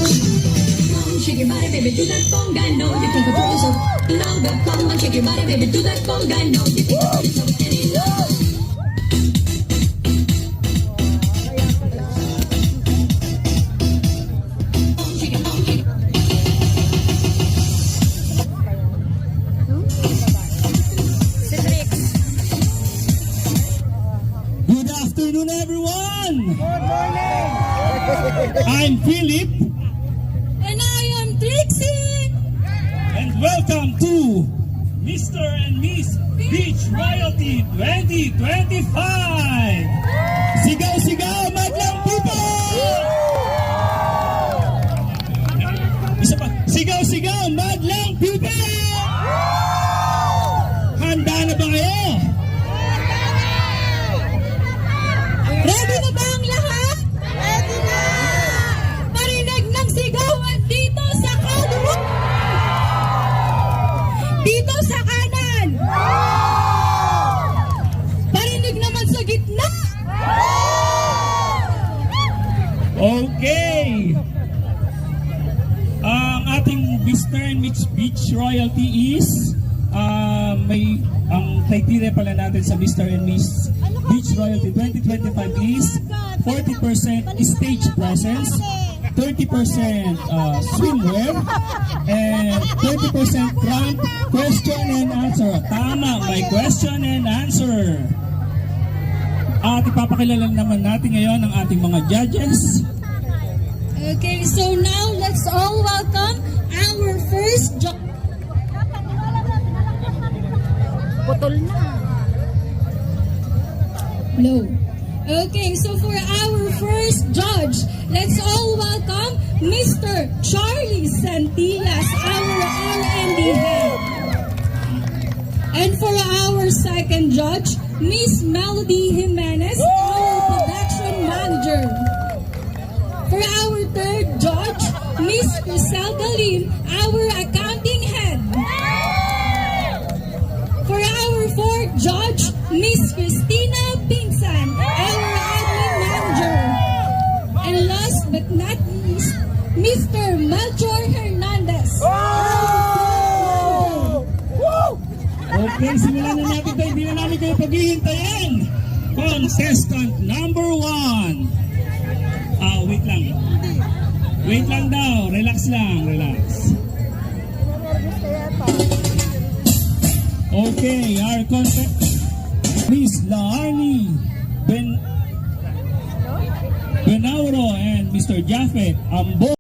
Shake your body, baby, do that conga. No, you think I'm throwing so low, but come on, shake your body, baby, do that conga. No, you think I'm throwing so any low. Good afternoon, everyone! Good morning! I'm Philip, And I am Trixie. and welcome to Mr. and Miss Beach Royalty 2025! Sigaw-sigaw, madlang people! Isa pa, sigaw-sigaw, madlang people! Handa na ba kayo? Ready na ba ang lahat? Ready na! Marinig ng sigawan dito sa kaliwa. Dito sa kanan. Parinig naman sa gitna. Okay! Ang ating Mr. and Miss Beach Royalty is ang criteria pala natin sa Mr. and Miss Beach Royalty 2025 is 40% stage presence, 30% swimwear, and 30% front question and answer. Tama, may question and answer. At ipapakilala naman natin ngayon ang ating mga judges. Okay, so now let's all welcome our first judge. Putol na. No. Okay, so for our first judge, let's all welcome Mr. Charlie Santillas, our R&D head. And for our second judge, Miss Melody Jimenez, our production manager. For our third judge, Miss Criselda Lim, our accounting head. For our fourth judge, Miss Christina Pinsan, our admin manager. And last but not least, Mr. Melchor Hernandez. Okay, simulan na natin tayo. Hindi na namin kayo paghihintayin. Contestant number 1. Wait lang. Wait lang daw. Relax lang. Relax. Okay, our contestant, Miss Laarni Benauro and Mr. Jafet Ambo.